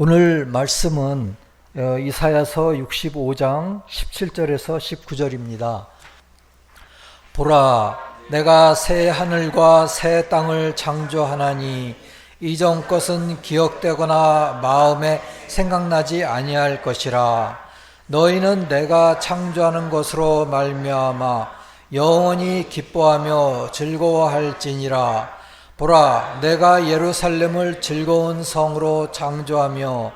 오늘 말씀은 이사야서 65장 17절에서 19절입니다. 보라, 내가 새 하늘과 새 땅을 창조하나니 이전 것은 기억되거나 마음에 생각나지 아니할 것이라. 너희는 내가 창조하는 것으로 말미암아 영원히 기뻐하며 즐거워할지니라. 보라, 내가 예루살렘을 즐거운 성으로 창조하며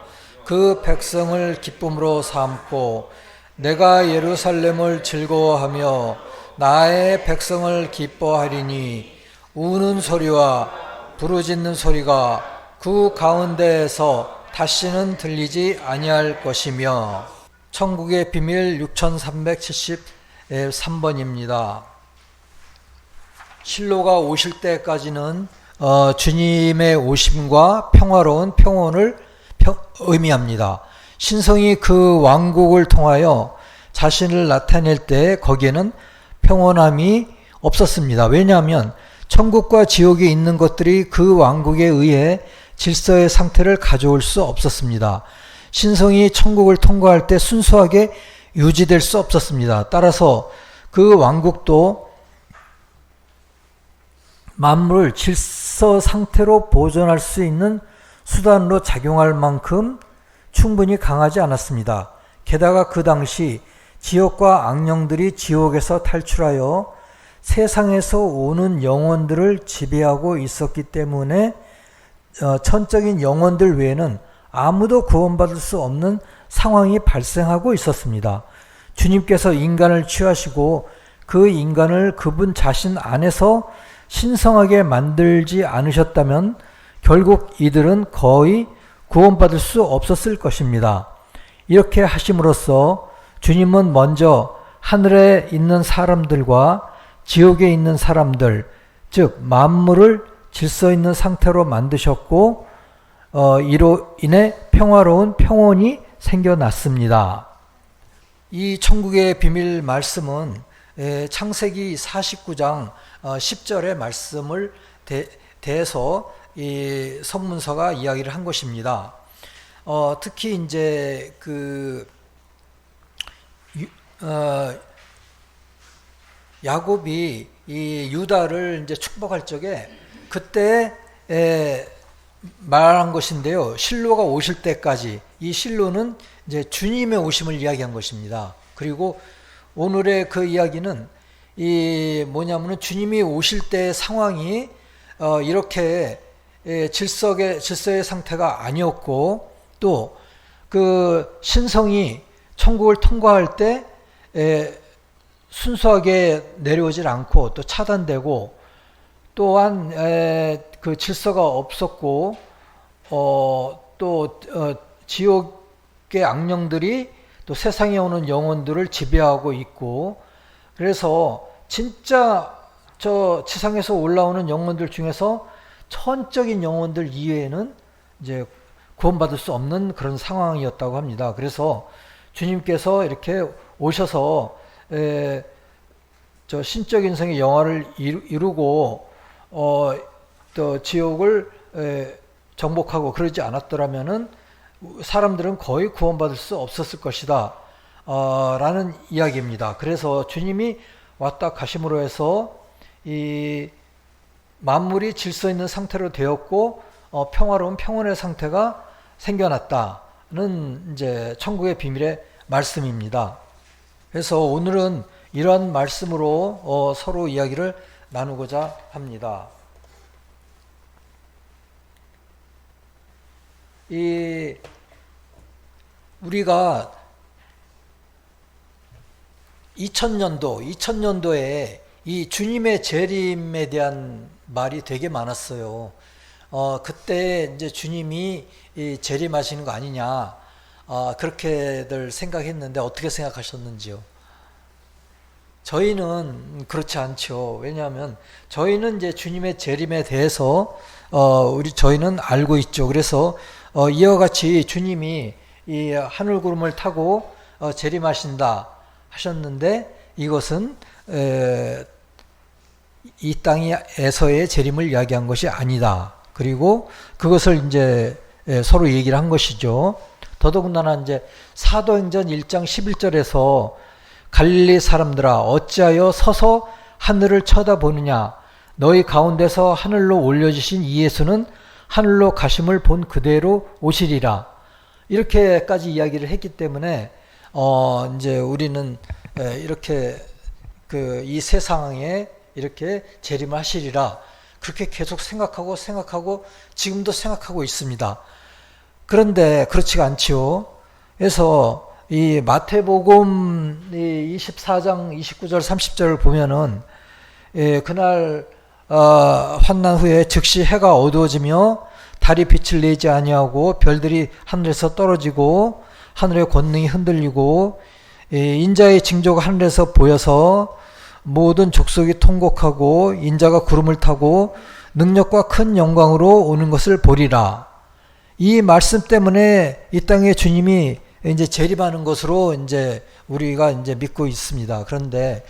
그 백성을 기쁨으로 삼고 내가 예루살렘을 즐거워하며 나의 백성을 기뻐하리니 우는 소리와 부르짖는 소리가 그 가운데에서 다시는 들리지 아니할 것이며. 천국의 비밀 6373번입니다. 실로가 오실 때까지는 주님의 오심과 평화로운 평온을 의미합니다. 신성이 그 왕국을 통하여 자신을 나타낼 때 거기에는 평온함이 없었습니다. 왜냐하면 천국과 지옥에 있는 것들이 그 왕국에 의해 질서의 상태를 가져올 수 없었습니다. 신성이 천국을 통과할 때 순수하게 유지될 수 없었습니다. 따라서 그 왕국도 만물을 질서 상태로 보존할 수 있는 수단으로 작용할 만큼 충분히 강하지 않았습니다. 게다가 그 당시 지옥과 악령들이 지옥에서 탈출하여 세상에서 오는 영혼들을 지배하고 있었기 때문에 천적인 영혼들 외에는 아무도 구원받을 수 없는 상황이 발생하고 있었습니다. 주님께서 인간을 취하시고 그 인간을 그분 자신 안에서 신성하게 만들지 않으셨다면 결국 이들은 거의 구원받을 수 없었을 것입니다. 이렇게 하심으로써 주님은 먼저 하늘에 있는 사람들과 지옥에 있는 사람들, 즉 만물을 질서 있는 상태로 만드셨고 이로 인해 평화로운 평온이 생겨났습니다. 이 천국의 비밀 말씀은 창세기 49장 10절의 말씀을 대해서 이 선문서가 이야기를 한 것입니다. 특히 이제 야곱이 이 유다를 이제 축복할 적에 그때 말한 것인데요. 실로가 오실 때까지, 이 실로는 이제 주님의 오심을 이야기한 것입니다. 그리고 오늘의 그 이야기는 뭐냐면은 주님이 오실 때 상황이 이렇게 질서의 상태가 아니었고, 또 그 신성이 천국을 통과할 때 순수하게 내려오질 않고 또 차단되고, 또한 그 질서가 없었고 또 지옥의 악령들이 또 세상에 오는 영혼들을 지배하고 있고, 그래서 진짜 저 지상에서 올라오는 영혼들 중에서 천적인 영혼들 이외에는 이제 구원받을 수 없는 그런 상황이었다고 합니다. 그래서 주님께서 이렇게 오셔서 저 신적인 성의 영화를 이루고 또 지옥을 정복하고 그러지 않았더라면은 사람들은 거의 구원받을 수 없었을 것이다 라는 이야기입니다. 그래서 주님이 왔다 가심으로 해서 이 만물이 질서 있는 상태로 되었고 평화로운 평온의 상태가 생겨났다는 이제 천국의 비밀의 말씀입니다. 그래서 오늘은 이러한 말씀으로 서로 이야기를 나누고자 합니다. 우리가 2000년도에 이 주님의 재림에 대한 말이 되게 많았어요. 그때 이제 주님이 재림하시는 거 아니냐, 그렇게들 생각했는데 어떻게 생각하셨는지요? 저희는 그렇지 않죠. 왜냐하면 저희는 이제 주님의 재림에 대해서 저희는 알고 있죠. 그래서 이와 같이 주님이 이 하늘 구름을 타고 재림하신다 하셨는데, 이것은 이 땅에서의 재림을 이야기한 것이 아니다. 그리고 그것을 이제 서로 얘기를 한 것이죠. 더더군다나 이제 사도행전 1장 11절에서 갈릴리 사람들아 어찌하여 서서 하늘을 쳐다보느냐 너희 가운데서 하늘로 올려주신 이 예수는 하늘로 가심을 본 그대로 오시리라. 이렇게까지 이야기를 했기 때문에 이제 우리는 이렇게 이 세상에 이렇게 재림하시리라 그렇게 계속 생각하고 지금도 생각하고 있습니다. 그런데 그렇지가 않지요. 그래서 이 마태복음 24장 29절 30절을 보면은 그날 환난 후에 즉시 해가 어두워지며 달이 빛을 내지 아니하고 별들이 하늘에서 떨어지고 하늘의 권능이 흔들리고 인자의 징조가 하늘에서 보여서 모든 족속이 통곡하고 인자가 구름을 타고 능력과 큰 영광으로 오는 것을 보리라. 이 말씀 때문에 이 땅에 주님이 이제 재림하는 것으로 이제 우리가 이제 믿고 있습니다. 그런데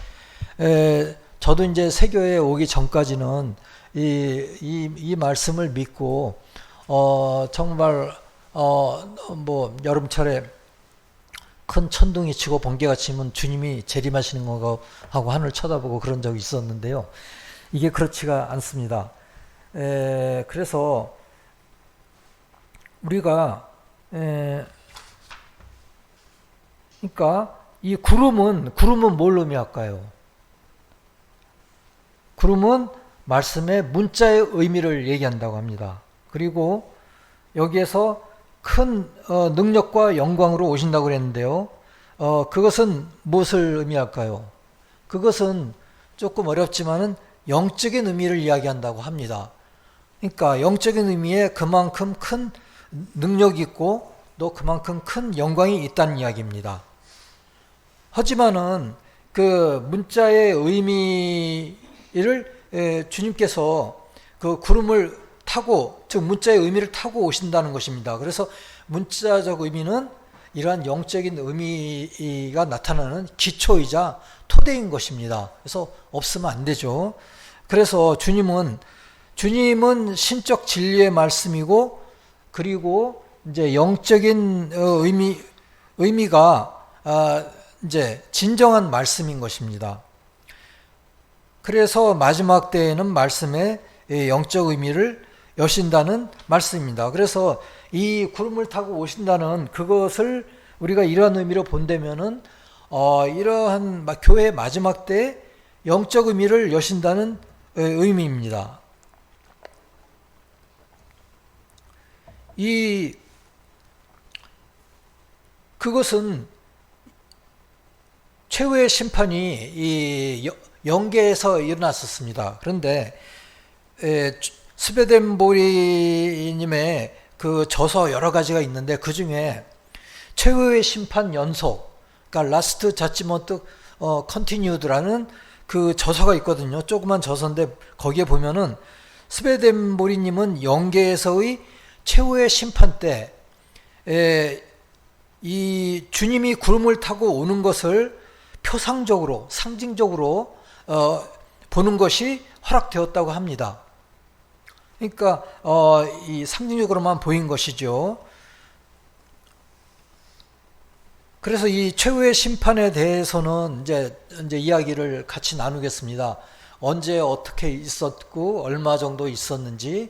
저도 이제 세교에 오기 전까지는 이 말씀을 믿고 정말 뭐 여름철에 큰 천둥이 치고 번개가 치면 주님이 재림하시는 거 하고 하늘 쳐다보고 그런 적이 있었는데요. 이게 그렇지가 않습니다. 그래서 우리가 그러니까 이 구름은 뭘 의미할까요? 구름은 말씀의 문자의 의미를 얘기한다고 합니다. 그리고 여기에서 큰 능력과 영광으로 오신다고 그랬는데요. 그것은 무엇을 의미할까요? 그것은 조금 어렵지만은 영적인 의미를 이야기한다고 합니다. 그러니까 영적인 의미에 그만큼 큰 능력이 있고 또 그만큼 큰 영광이 있다는 이야기입니다. 하지만은 그 문자의 의미를 주님께서 그 구름을 타고 즉 문자의 의미를 타고 오신다는 것입니다. 그래서 문자적 의미는 이러한 영적인 의미가 나타나는 기초이자 토대인 것입니다. 그래서 없으면 안 되죠. 그래서 주님은 신적 진리의 말씀이고 그리고 이제 영적인 의미가 이제 진정한 말씀인 것입니다. 그래서 마지막 때에는 말씀의 영적 의미를 여신다는 말씀입니다. 그래서 이 구름을 타고 오신다는 그것을 우리가 이러한 의미로 본다면은 이러한 교회의 마지막 때 영적 의미를 여신다는 의미입니다. 그것은 최후의 심판이 이 영계에서 일어났었습니다. 그런데 스베덴보리님의 그 저서 여러 가지가 있는데 그 중에 최후의 심판 연속, 그러니까 라스트 자지먼트 컨티뉴드라는 그 저서가 있거든요. 조그만 저서인데 거기에 보면은 스베덴보리님은 영계에서의 최후의 심판 때 이 주님이 구름을 타고 오는 것을 표상적으로 상징적으로 보는 것이 허락되었다고 합니다. 그러니까 이 상징적으로만 보인 것이죠. 그래서 이 최후의 심판에 대해서는 이제 이야기를 같이 나누겠습니다. 언제 어떻게 있었고 얼마 정도 있었는지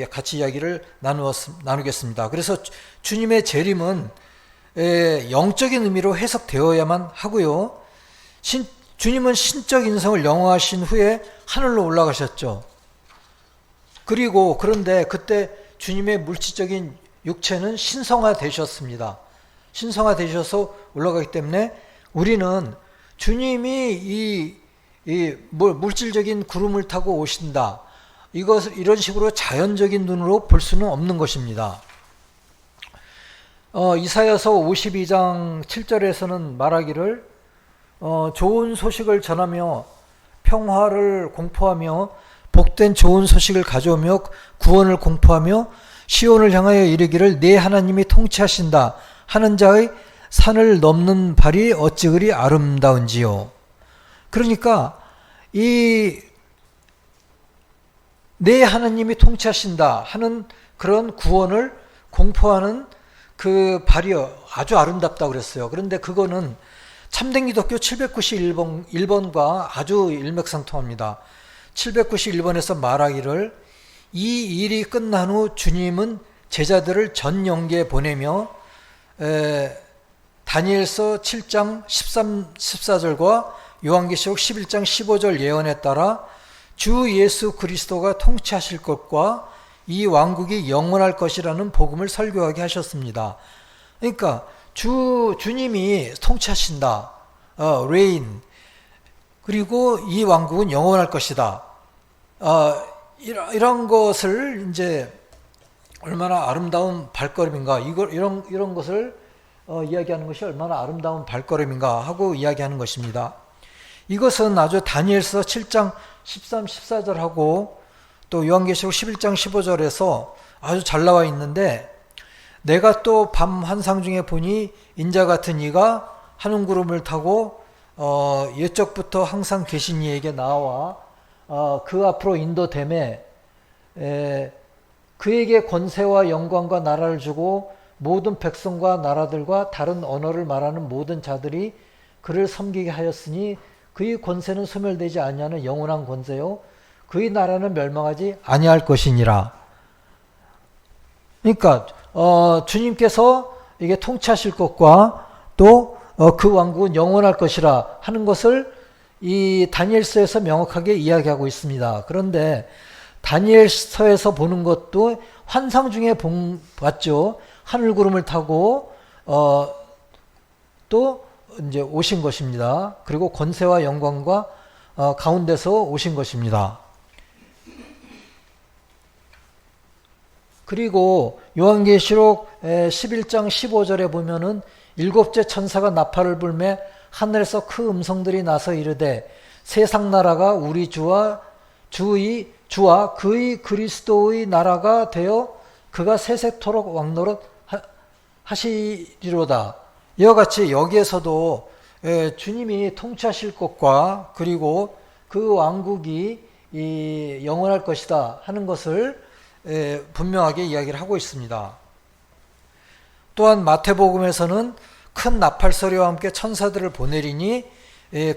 같이 이야기를 나누겠습니다. 그래서 주님의 재림은 영적인 의미로 해석되어야만 하고요. 주님은 신적 인성을 영화하신 후에 하늘로 올라가셨죠. 그런데 그때 주님의 물질적인 육체는 신성화되셨습니다. 신성화되셔서 올라가기 때문에 우리는 주님이 물질적인 구름을 타고 오신다. 이런 식으로 자연적인 눈으로 볼 수는 없는 것입니다. 이사야서 52장 7절에서는 말하기를 좋은 소식을 전하며 평화를 공포하며 복된 좋은 소식을 가져오며 구원을 공포하며 시온을 향하여 이르기를 내 하나님이 통치하신다 하는 자의 산을 넘는 발이 어찌 그리 아름다운지요. 그러니까 내 하나님이 통치하신다 하는 그런 구원을 공포하는 그 발이 아주 아름답다고 그랬어요. 그런데 그거는 참된 기독교 791번과 아주 일맥상통합니다. 791번에서 말하기를 이 일이 끝난 후 주님은 제자들을 전 영계에 보내며 다니엘서 7장 13, 14절과 요한계시록 11장 15절 예언에 따라 주 예수 그리스도가 통치하실 것과 이 왕국이 영원할 것이라는 복음을 설교하게 하셨습니다. 그러니까 주님이 통치하신다. reign. 그리고 이 왕국은 영원할 것이다. 이런 것을 이제 얼마나 아름다운 발걸음인가. 이런 것을 이야기하는 것이 얼마나 아름다운 발걸음인가 하고 이야기하는 것입니다. 이것은 아주 다니엘서 7장 13, 14절하고 또 요한계시록 11장 15절에서 아주 잘 나와 있는데, 내가 또 밤 환상 중에 보니 인자 같은 이가 하늘 구름을 타고 옛적부터 항상 계신 이에게 나와 그 앞으로 인도됨에 그에게 권세와 영광과 나라를 주고 모든 백성과 나라들과 다른 언어를 말하는 모든 자들이 그를 섬기게 하였으니 그의 권세는 소멸되지 아니하는 영원한 권세요 그의 나라는 멸망하지 아니할 것이니라. 그러니까 주님께서 이게 통치하실 것과 또 그 왕국은 영원할 것이라 하는 것을 이 다니엘서에서 명확하게 이야기하고 있습니다. 그런데 다니엘서에서 보는 것도 환상 중에 봤죠. 하늘 구름을 타고 또 이제 오신 것입니다. 그리고 권세와 영광과 가운데서 오신 것입니다. 그리고 요한계시록 11장 15절에 보면은 일곱째 천사가 나팔을 불매 하늘에서 그 음성들이 나서 이르되 세상 나라가 우리 주와 그의 그리스도의 나라가 되어 그가 세세토록 왕노릇 하시리로다. 이와 같이 여기에서도 주님이 통치하실 것과 그리고 그 왕국이 영원할 것이다 하는 것을 분명하게 이야기를 하고 있습니다. 또한 마태복음에서는 큰 나팔 소리와 함께 천사들을 보내리니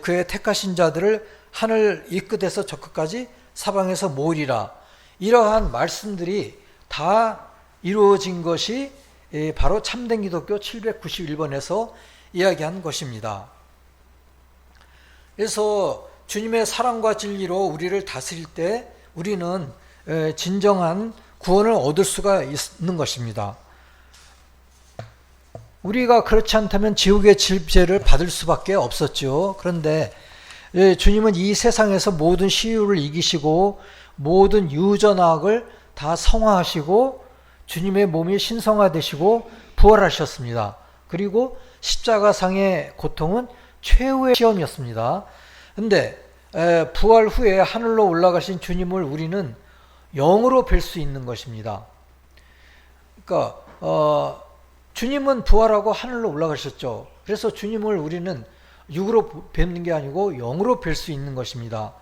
그의 택하신 자들을 하늘 이 끝에서 저 끝까지 사방에서 모으리라. 이러한 말씀들이 다 이루어진 것이 바로 참된 기독교 791번에서 이야기한 것입니다. 그래서 주님의 사랑과 진리로 우리를 다스릴 때 우리는 진정한 구원을 얻을 수가 있는 것입니다. 우리가 그렇지 않다면 지옥의 질죄를 받을 수밖에 없었죠. 그런데 주님은 이 세상에서 모든 시유를 이기시고 모든 유전악을 다 성화하시고 주님의 몸이 신성화되시고 부활하셨습니다. 그리고 십자가상의 고통은 최후의 시험이었습니다. 그런데 부활 후에 하늘로 올라가신 주님을 우리는 영으로 뵐 수 있는 것입니다. 그러니까 주님은 부활하고 하늘로 올라가셨죠. 그래서 주님을 우리는 육으로 뵙는 게 아니고 영으로 뵐 수 있는 것입니다.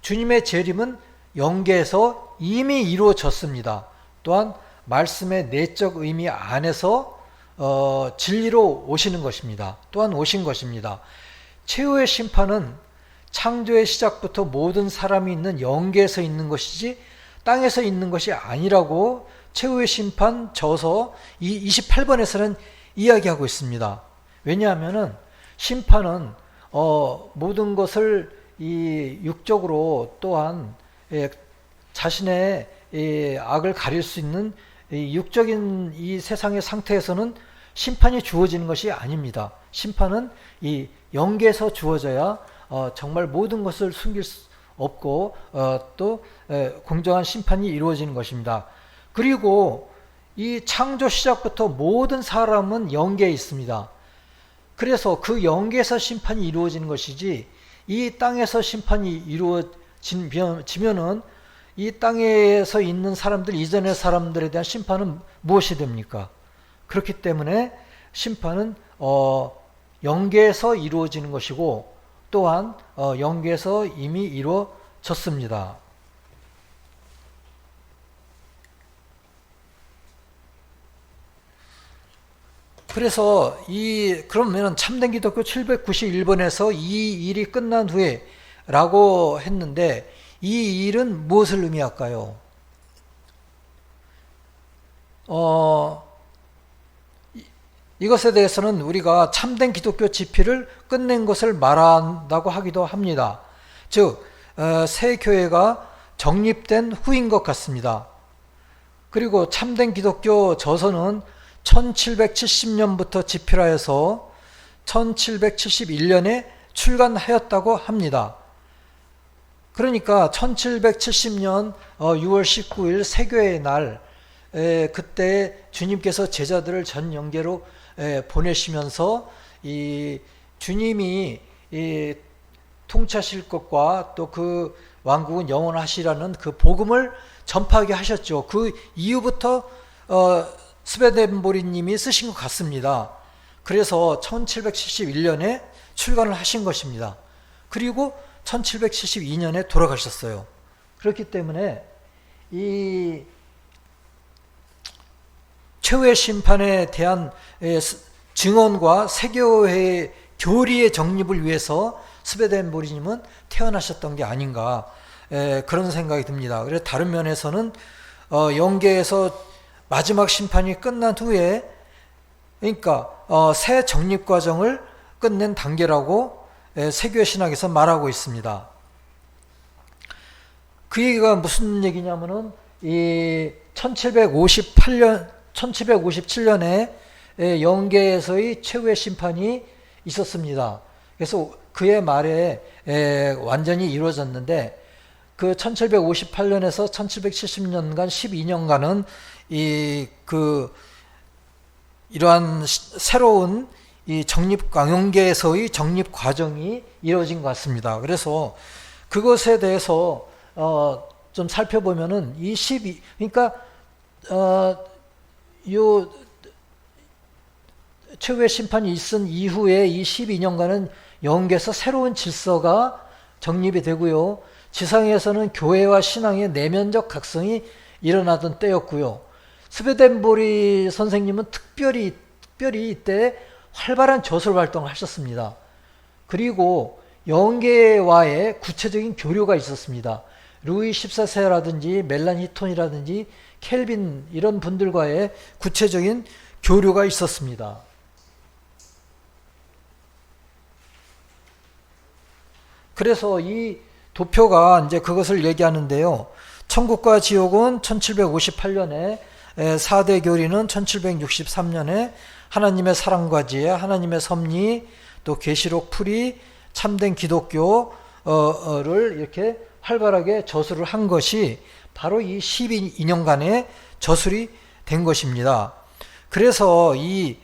주님의 재림은 영계에서 이미 이루어졌습니다. 또한 말씀의 내적 의미 안에서 진리로 오시는 것입니다. 또한 오신 것입니다. 최후의 심판은 창조의 시작부터 모든 사람이 있는 영계에서 있는 것이지 땅에서 있는 것이 아니라고 최후의 심판 저서 28번에서는 이야기하고 있습니다. 왜냐하면은 심판은 모든 것을 이 육적으로 또한 자신의 악을 가릴 수 있는 육적인 이 세상의 상태에서는 심판이 주어지는 것이 아닙니다. 심판은 이 영계에서 주어져야 정말 모든 것을 숨길 수 없고 또 공정한 심판이 이루어지는 것입니다. 그리고 이 창조 시작부터 모든 사람은 영계에 있습니다. 그래서 그 영계에서 심판이 이루어지는 것이지 이 땅에서 심판이 이루어지면은 이 땅에서 있는 사람들 이전의 사람들에 대한 심판은 무엇이 됩니까? 그렇기 때문에 심판은 영계에서 이루어지는 것이고 또한 영계에서 이미 이루어졌습니다. 그래서 그러면 참된 기독교 791번에서 이 일이 끝난 후에 라고 했는데 이 일은 무엇을 의미할까요? 이것에 대해서는 우리가 참된 기독교 집필을 끝낸 것을 말한다고 하기도 합니다. 즉, 새 교회가 정립된 후인 것 같습니다. 그리고 참된 기독교 저서는 1770년부터 집필하여서 1771년에 출간하였다고 합니다. 그러니까 1770년 6월 19일 세교의 날, 그때 주님께서 제자들을 전 영계로 보내시면서 이 주님이 통치하실 것과 또 그 왕국은 영원하시라는 그 복음을 전파하게 하셨죠. 그 이후부터 스베덴보리님이 쓰신 것 같습니다. 그래서 1771년에 출간을 하신 것입니다. 그리고 1772년에 돌아가셨어요. 그렇기 때문에 이 최후의 심판에 대한 증언과 세교회의 교리의 정립을 위해서 스베덴보리님은 태어나셨던 게 아닌가, 그런 생각이 듭니다. 그래서 다른 면에서는 영계에서 마지막 심판이 끝난 후에, 그러니까 새 정립 과정을 끝낸 단계라고 세교회 신학에서 말하고 있습니다. 그 얘기가 무슨 얘기냐면은 이 1757년에 영계에서의 최후의 심판이 있었습니다. 그래서 그의 말에 완전히 이루어졌는데, 그 1758년에서 1770년간 12년간은 이러한 새로운 이 영계에서의 정립 과정이 이루어진 것 같습니다. 그래서 그것에 대해서 좀 살펴보면은 그러니까 요 최후의 심판이 있은 이후에 이 12년간은 영계에서 새로운 질서가 정립이 되고요. 지상에서는 교회와 신앙의 내면적 각성이 일어나던 때였고요. 스베덴보리 선생님은 특별히 이때 활발한 저술 활동을 하셨습니다. 그리고 영계와의 구체적인 교류가 있었습니다. 루이 14세라든지 멜란 히톤이라든지 켈빈 이런 분들과의 구체적인 교류가 있었습니다. 그래서 이 도표가 이제 그것을 얘기하는데요. 천국과 지옥은 1758년에, 4대 교리는 1763년에, 하나님의 사랑과 지혜, 하나님의 섭리, 또 계시록 풀이, 참된 기독교를 이렇게 활발하게 저술을 한 것이 바로 이 12년간의 저술이 된 것입니다. 그래서 이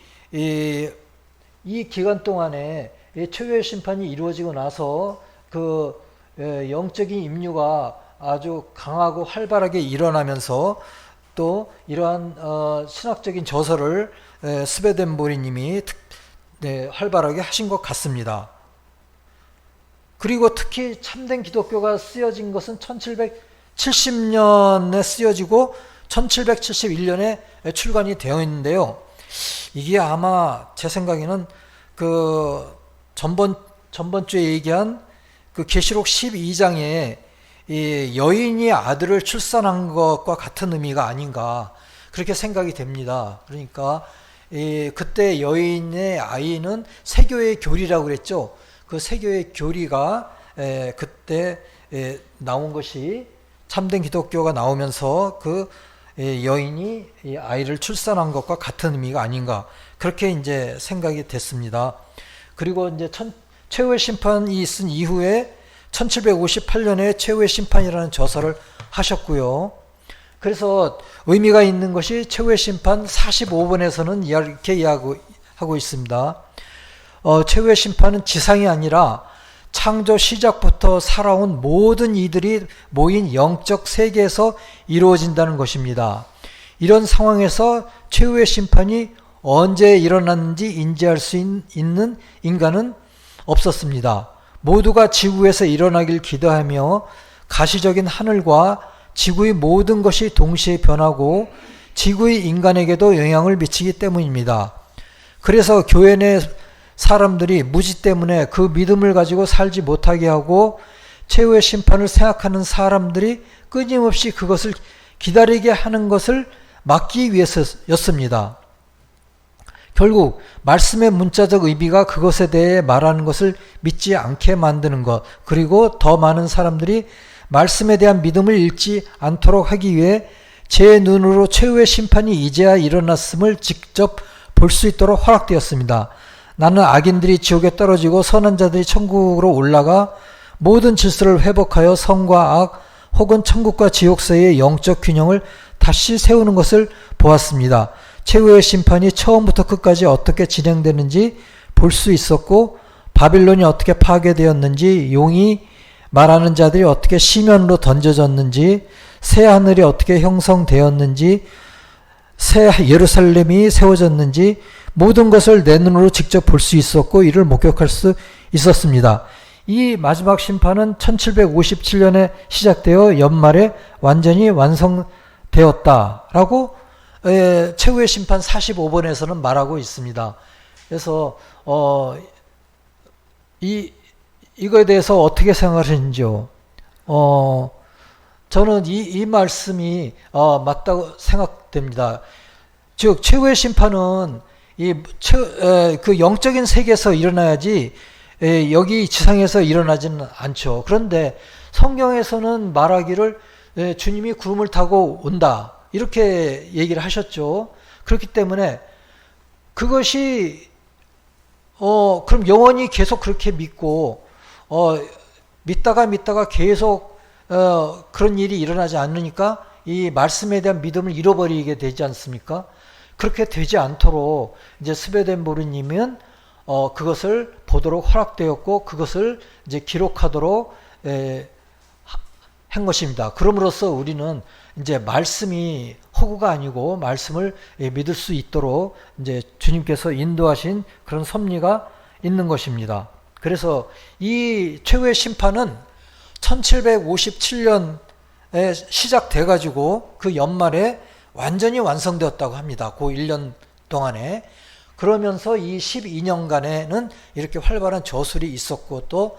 기간 동안에 최후의 심판이 이루어지고 나서 그 영적인 임류가 아주 강하고 활발하게 일어나면서 또 이러한 신학적인 저서를 스베덴보리님이 활발하게 하신 것 같습니다. 그리고 특히 참된 기독교가 쓰여진 것은 1770년에 쓰여지고 1771년에 출간이 되어 있는데요. 이게 아마 제 생각에는 그 전번 주에 얘기한 그 계시록 12장에 이 여인이 아들을 출산한 것과 같은 의미가 아닌가, 그렇게 생각이 됩니다. 그러니까 그때 여인의 아이는 세교의 교리라고 그랬죠. 그 세교의 교리가 그때 나온 것이 참된 기독교가 나오면서 그 여인이 이 아이를 출산한 것과 같은 의미가 아닌가, 그렇게 이제 생각이 됐습니다. 그리고 이제 최후의 심판이 있은 이후에 1758년에 최후의 심판이라는 저서를 하셨고요. 그래서 의미가 있는 것이 최후의 심판 45번에서는 이렇게 이야기하고 있습니다. 최후의 심판은 지상이 아니라 창조 시작부터 살아온 모든 이들이 모인 영적 세계에서 이루어진다는 것입니다. 이런 상황에서 최후의 심판이 언제 일어났는지 인지할 수 있는 인간은 없었습니다. 모두가 지구에서 일어나길 기도하며 가시적인 하늘과 지구의 모든 것이 동시에 변하고 지구의 인간에게도 영향을 미치기 때문입니다. 그래서 교회 내 사람들이 무지 때문에 그 믿음을 가지고 살지 못하게 하고 최후의 심판을 생각하는 사람들이 끊임없이 그것을 기다리게 하는 것을 막기 위해서였습니다. 결국 말씀의 문자적 의미가 그것에 대해 말하는 것을 믿지 않게 만드는 것, 그리고 더 많은 사람들이 말씀에 대한 믿음을 잃지 않도록 하기 위해 제 눈으로 최후의 심판이 이제야 일어났음을 직접 볼 수 있도록 허락되었습니다. 나는 악인들이 지옥에 떨어지고 선한 자들이 천국으로 올라가 모든 질서를 회복하여 선과 악 혹은 천국과 지옥 사이의 영적 균형을 다시 세우는 것을 보았습니다. 최후의 심판이 처음부터 끝까지 어떻게 진행되는지 볼 수 있었고, 바빌론이 어떻게 파괴되었는지, 용이 말하는 자들이 어떻게 시면으로 던져졌는지, 새 하늘이 어떻게 형성되었는지, 새 예루살렘이 세워졌는지 모든 것을 내 눈으로 직접 볼 수 있었고 이를 목격할 수 있었습니다. 이 마지막 심판은 1757년에 시작되어 연말에 완전히 완성되었다라고 최후의 심판 45번에서는 말하고 있습니다. 그래서 이거에 대해서 어떻게 생각하시는지요? 저는 이 말씀이 맞다고 생각됩니다. 즉 최후의 심판은 그 영적인 세계에서 일어나야지 여기 지상에서 일어나지는 않죠. 그런데 성경에서는 말하기를 주님이 구름을 타고 온다 이렇게 얘기를 하셨죠. 그렇기 때문에 그것이 그럼 영원히 계속 그렇게 믿고 믿다가 계속 그런 일이 일어나지 않으니까 이 말씀에 대한 믿음을 잃어버리게 되지 않습니까? 그렇게 되지 않도록 이제 스베덴보르님은 그것을 보도록 허락되었고 그것을 이제 기록하도록 한 것입니다. 그럼으로써 우리는 이제 말씀이 허구가 아니고 말씀을 믿을 수 있도록 이제 주님께서 인도하신 그런 섭리가 있는 것입니다. 그래서 이 최후의 심판은 1757년에 시작돼 가지고 그 연말에 완전히 완성되었다고 합니다. 그 1년 동안에. 그러면서 이 12년간에는 이렇게 활발한 저술이 있었고 또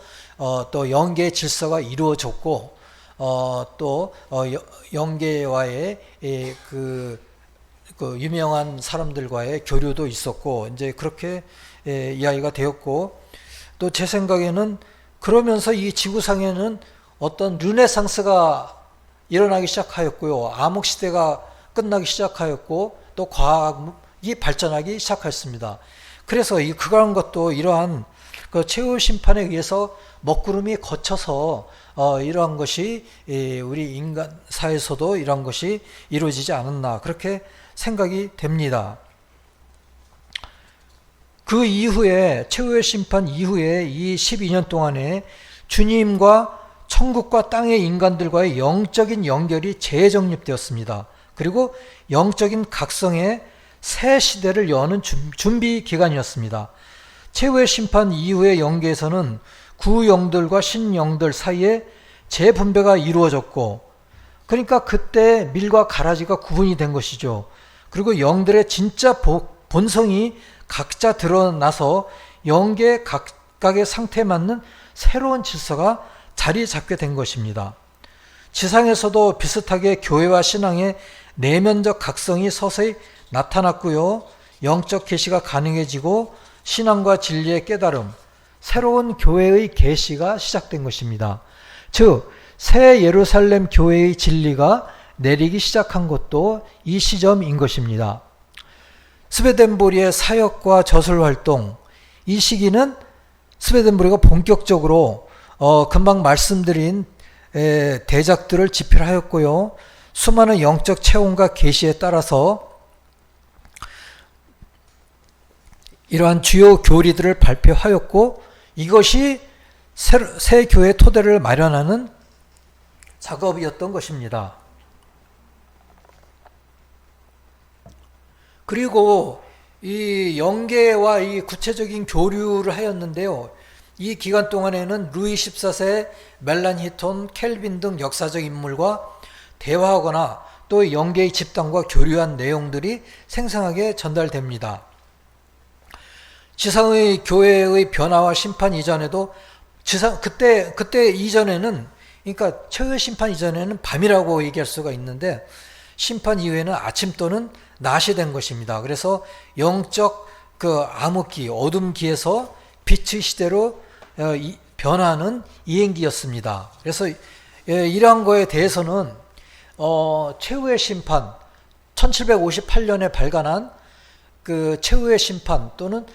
영계의 질서가 이루어졌고 또 영계와의 그 유명한 사람들과의 교류도 있었고 이제 그렇게 이야기가 되었고 또 제 생각에는 그러면서 이 지구상에는 어떤 르네상스가 일어나기 시작하였고요. 암흑시대가 끝나기 시작하였고 또 과학이 발전하기 시작했습니다. 그래서 그러한 것도 이러한 그 최후 심판에 의해서 먹구름이 거쳐서 이러한 것이 우리 인간 사회에서도 이러한 것이 이루어지지 않았나 그렇게 생각이 됩니다. 그 이후에 최후의 심판 이후에 이 12년 동안에 주님과 천국과 땅의 인간들과의 영적인 연결이 재정립되었습니다. 그리고 영적인 각성의 새 시대를 여는 준비 기간이었습니다. 최후의 심판 이후의 영계에서는 구영들과 신영들 사이에 재분배가 이루어졌고 그러니까 그때 밀과 가라지가 구분이 된 것이죠. 그리고 영들의 진짜 본성이 각자 드러나서 영계 각각의 상태에 맞는 새로운 질서가 자리 잡게 된 것입니다. 지상에서도 비슷하게 교회와 신앙의 내면적 각성이 서서히 나타났고요. 영적 계시가 가능해지고 신앙과 진리의 깨달음, 새로운 교회의 계시가 시작된 것입니다. 즉, 새 예루살렘 교회의 진리가 내리기 시작한 것도 이 시점인 것입니다. 스베덴보리의 사역과 저술 활동, 이 시기는 스베덴보리가 본격적으로 금방 말씀드린 대작들을 집필하였고요. 수많은 영적 체험과 계시에 따라서 이러한 주요 교리들을 발표하였고 이것이 새 교회 토대를 마련하는 작업이었던 것입니다. 그리고 이 영계와 이 구체적인 교류를 하였는데요. 이 기간 동안에는 루이 14세, 멜란히톤, 켈빈 등 역사적 인물과 대화하거나 또 영계의 집단과 교류한 내용들이 생생하게 전달됩니다. 지상의 교회의 변화와 심판 이전에도 그때 이전에는, 그러니까 최후의 심판 이전에는 밤이라고 얘기할 수가 있는데, 심판 이후에는 아침 또는 낮이 된 것입니다. 그래서 영적 그 암흑기, 어둠기에서 빛의 시대로 변화하는 이행기였습니다. 그래서 이러한 거에 대해서는 최후의 심판, 1758년에 발간한 그 최후의 심판 또는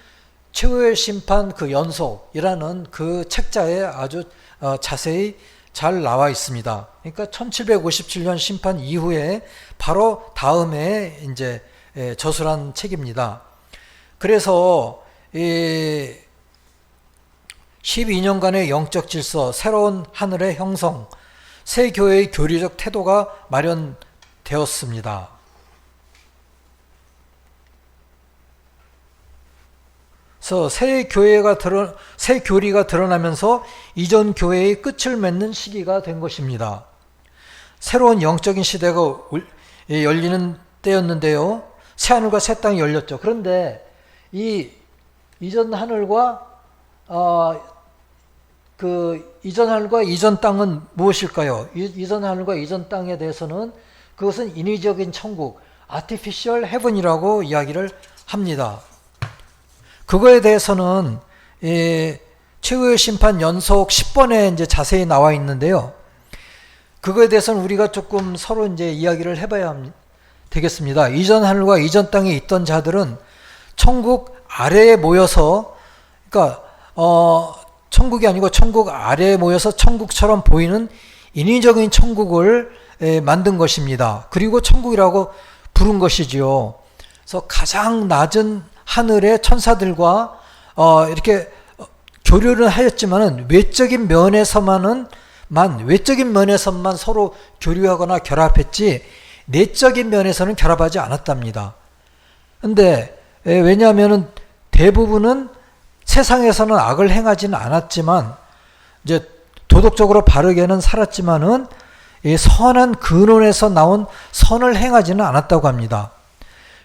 최후의 심판 그 연속이라는 그 책자에 아주 자세히 잘 나와 있습니다. 그러니까 1757년 심판 이후에 바로 다음에 이제 저술한 책입니다. 그래서 12년간의 영적 질서, 새로운 하늘의 형성, 새 교회의 교리적 태도가 마련되었습니다. 그래서 새 교리가 드러나면서 이전 교회의 끝을 맺는 시기가 된 것입니다. 새로운 영적인 시대가 열리는 때였는데요. 새 하늘과 새 땅이 열렸죠. 그런데 이 이전 하늘과 이전 하늘과 이전 땅은 무엇일까요? 이전 하늘과 이전 땅에 대해서는 그것은 인위적인 천국, artificial heaven이라고 이야기를 합니다. 그거에 대해서는 최후의 심판 연속 10번에 이제 자세히 나와 있는데요. 그거에 대해서는 우리가 조금 서로 이제 이야기를 해봐야 되겠습니다. 이전 하늘과 이전 땅에 있던 자들은 천국 아래에 모여서, 그러니까 천국이 아니고 천국 아래에 모여서 천국처럼 보이는 인위적인 천국을 만든 것입니다. 그리고 천국이라고 부른 것이지요. 그래서 가장 낮은 하늘의 천사들과 이렇게 교류를 하였지만은 외적인 면에서만 서로 교류하거나 결합했지 내적인 면에서는 결합하지 않았답니다. 근데 왜냐하면은 대부분은 세상에서는 악을 행하지는 않았지만 이제 도덕적으로 바르게는 살았지만은 선한 근원에서 나온 선을 행하지는 않았다고 합니다.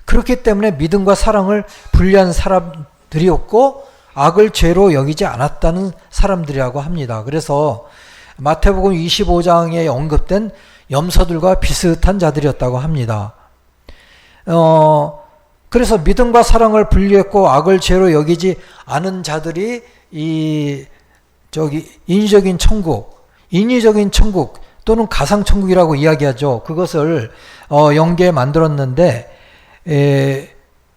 그렇기 때문에 믿음과 사랑을 분리한 사람들이었고 악을 죄로 여기지 않았다는 사람들이라고 합니다. 그래서 마태복음 25장에 언급된 염소들과 비슷한 자들이었다고 합니다. 그래서 믿음과 사랑을 분리했고 악을 죄로 여기지 않은 자들이 인위적인 천국 또는 가상천국이라고 이야기하죠. 그것을 영계에 만들었는데,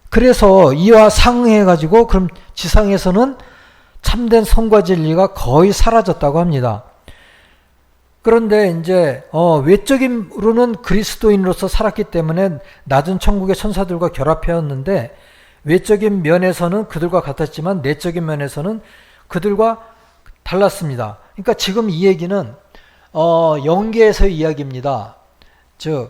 그래서 이와 상응해가지고 그럼 지상에서는 참된 선과 진리가 거의 사라졌다고 합니다. 그런데 이제 외적인으로는 그리스도인으로서 살았기 때문에 낮은 천국의 천사들과 결합하였는데, 외적인 면에서는 그들과 같았지만 내적인 면에서는 그들과 달랐습니다. 그러니까 지금 이 얘기는 영계에서의 이야기입니다. 즉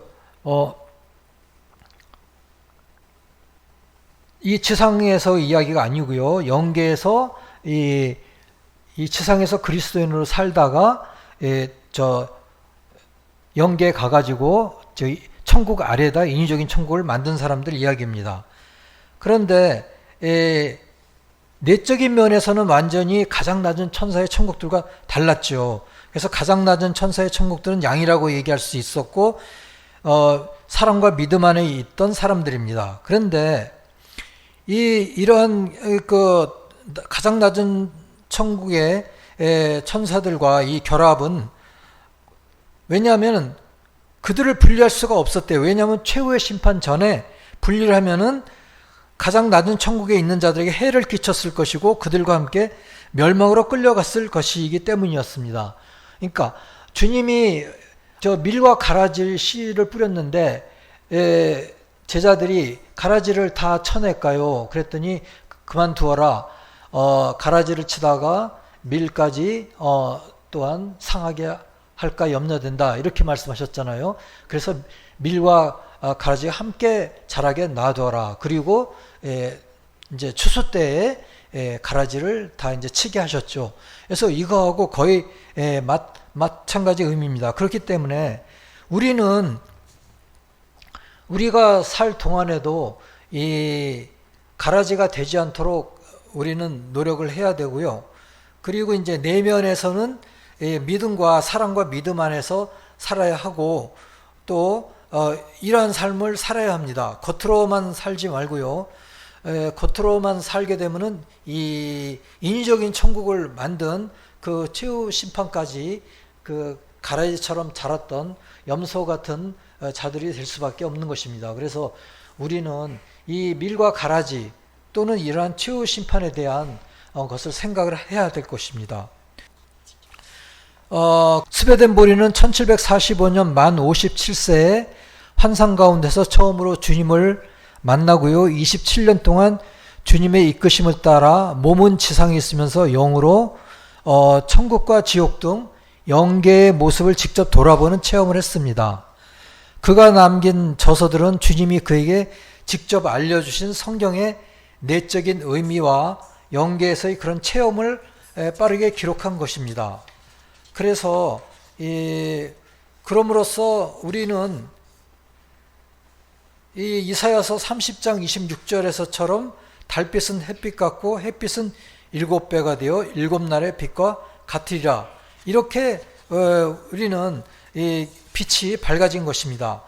이 지상에서 이야기가 아니고요. 영계에서 이 지상에서 그리스도인으로 살다가 영계에 가가지고 천국 아래에다 인위적인 천국을 만든 사람들 이야기입니다. 그런데 내적인 면에서는 완전히 가장 낮은 천사의 천국들과 달랐죠. 그래서 가장 낮은 천사의 천국들은 양이라고 얘기할 수 있었고 사랑과 믿음 안에 있던 사람들입니다. 그런데 이러한 가장 낮은 천국의 천사들과 이 결합은, 왜냐하면 그들을 분리할 수가 없었대요. 왜냐하면 최후의 심판 전에 분리를 하면은 가장 낮은 천국에 있는 자들에게 해를 끼쳤을 것이고 그들과 함께 멸망으로 끌려갔을 것이기 때문이었습니다. 그러니까 주님이 밀과 가라지 씨를 뿌렸는데 제자들이 가라지를 다 쳐낼까요? 그랬더니 그만두어라. 가라지를 치다가 밀까지 또한 상하게 할까 염려된다. 이렇게 말씀하셨잖아요. 그래서 밀과 가라지가 함께 자라게 놔둬라. 그리고 이제 추수 때에 가라지를 다 이제 치게 하셨죠. 그래서 이거하고 거의 마찬가지 의미입니다. 그렇기 때문에 우리가 살 동안에도 이 가라지가 되지 않도록 우리는 노력을 해야 되고요. 그리고 이제 내면에서는 믿음과 사랑과 믿음 안에서 살아야 하고 또 이러한 삶을 살아야 합니다. 겉으로만 살지 말고요. 겉으로만 살게 되면은 이 인위적인 천국을 만든 그 최후 심판까지 그 가라지처럼 자랐던 염소 같은 자들이 될 수밖에 없는 것입니다. 그래서 우리는 이 밀과 가라지 또는 이러한 최후 심판에 대한 것을 생각을 해야 될 것입니다. 스베덴 보리는 1745년 만 57세에 환상 가운데서 처음으로 주님을 만나고요. 27년 동안 주님의 이끄심을 따라 몸은 지상에 있으면서 영으로 천국과 지옥 등 영계의 모습을 직접 돌아보는 체험을 했습니다. 그가 남긴 저서들은 주님이 그에게 직접 알려주신 성경의 내적인 의미와 영계에서의 그런 체험을 빠르게 기록한 것입니다. 그래서 그럼으로써 우리는 이 이사야서 30장 26절에서처럼 달빛은 햇빛 같고 햇빛은 7배가 되어 7날의 빛과 같으리라. 이렇게 우리는 이 빛이 밝아진 것입니다.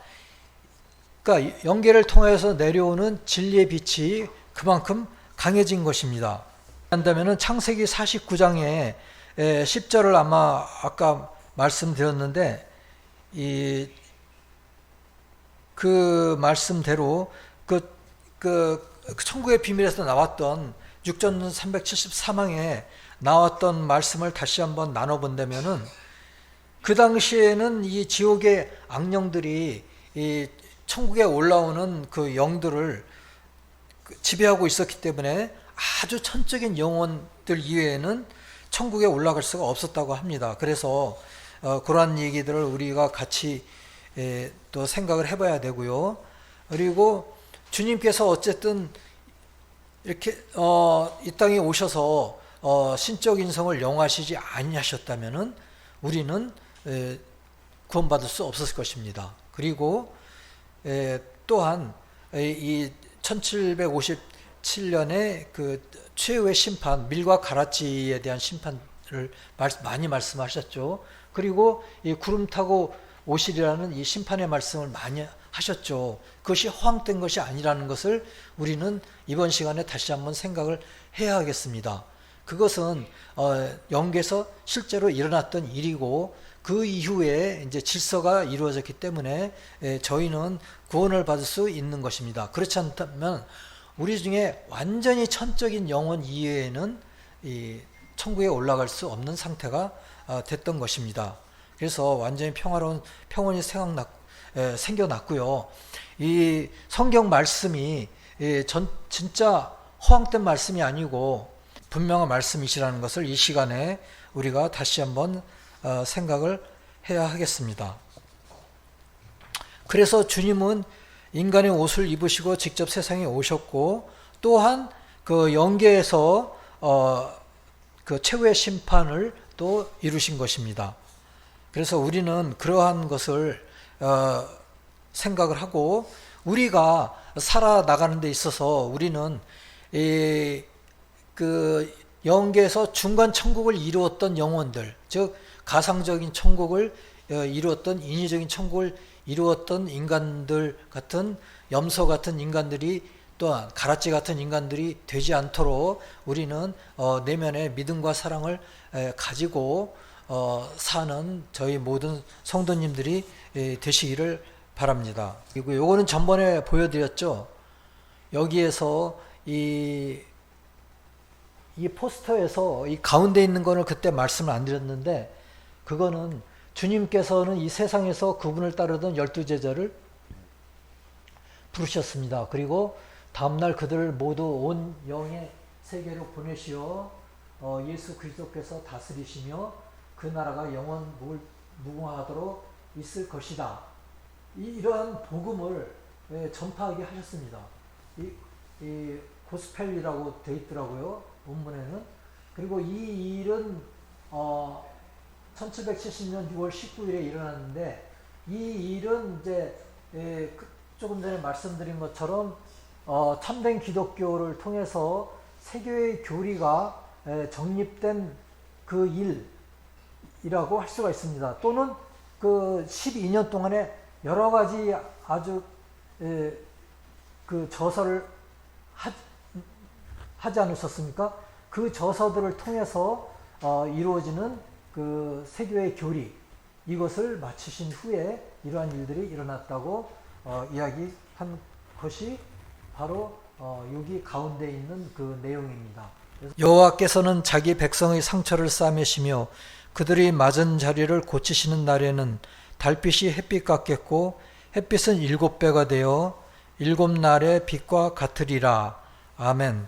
그러니까 영계를 통해서 내려오는 진리의 빛이 그만큼 강해진 것입니다. 한다면은 창세기 49장에 10절을 아마 아까 말씀드렸는데 그 말씀대로 그 천국의 비밀에서 나왔던 6374망에 나왔던 말씀을 다시 한번 나눠본다면은 그 당시에는 이 지옥의 악령들이 이 천국에 올라오는 그 영들을 지배하고 있었기 때문에 아주 천적인 영혼들 이외에는 천국에 올라갈 수가 없었다고 합니다. 그래서 그러한 얘기들을 우리가 같이 또 생각을 해봐야 되고요. 그리고 주님께서 어쨌든 이렇게 이 땅에 오셔서 신적 인성을 영화하시지 아니하셨다면은 우리는 구원받을 수 없었을 것입니다. 그리고 또한 이 1757년에 그 최후의 심판, 밀과 가라지에 대한 심판을 많이 말씀하셨죠. 그리고 이 구름 타고 오시리라는 이 심판의 말씀을 많이 하셨죠. 그것이 허황된 것이 아니라는 것을 우리는 이번 시간에 다시 한번 생각을 해야 하겠습니다. 그것은 영계에서 실제로 일어났던 일이고 그 이후에 이제 질서가 이루어졌기 때문에 저희는 구원을 받을 수 있는 것입니다. 그렇지 않다면 우리 중에 완전히 천적인 영혼 이외에는 이 천국에 올라갈 수 없는 상태가 됐던 것입니다. 그래서 완전히 평온이 생겨났고요. 이 성경 말씀이 진짜 허황된 말씀이 아니고 분명한 말씀이시라는 것을 이 시간에 우리가 다시 한번 생각을 해야 하겠습니다. 그래서 주님은 인간의 옷을 입으시고 직접 세상에 오셨고 또한 그 영계에서 그 최후의 심판을 또 이루신 것입니다. 그래서 우리는 그러한 것을 생각을 하고 우리가 살아나가는 데 있어서 우리는 그 영계에서 중간 천국을 이루었던 영혼들, 즉 가상적인 천국을 이루었던 인위적인 천국을 이루었던 인간들 같은 염소 같은 인간들이 또한 가라지 같은 인간들이 되지 않도록 우리는 내면에 믿음과 사랑을 가지고 사는 저희 모든 성도님들이 되시기를 바랍니다. 그리고 요거는 전번에 보여드렸죠. 여기에서 이 포스터에서 이 가운데 있는 거는 그때 말씀을 안 드렸는데 그거는 주님께서는 이 세상에서 그분을 따르던 12제자를 부르셨습니다. 그리고 다음날 그들을 모두 온 영의 세계로 보내시어 예수 그리스도께서 다스리시며 그 나라가 영원 무궁하도록 있을 것이다. 이러한 복음을 전파하게 하셨습니다. 이 고스펠이라고 되어 있더라고요. 본문에는. 그리고 이 일은 1770년 6월 19일에 일어났는데 이 일은 이제 조금 전에 말씀드린 것처럼 참된 기독교를 통해서 세교의 교리가 정립된 그 일이라고 할 수가 있습니다. 또는 그 12년 동안에 여러 가지 아주 그 저서를 하지 않으셨습니까? 그 저서들을 통해서 이루어지는 그 세교의 교리, 이것을 마치신 후에 이러한 일들이 일어났다고 이야기한 것이 바로 여기 가운데 있는 그 내용입니다. 여호와께서는 자기 백성의 상처를 싸매시며 그들이 맞은 자리를 고치시는 날에는 달빛이 햇빛 같겠고 햇빛은 7배가 되어 7날의 빛과 같으리라. 아멘.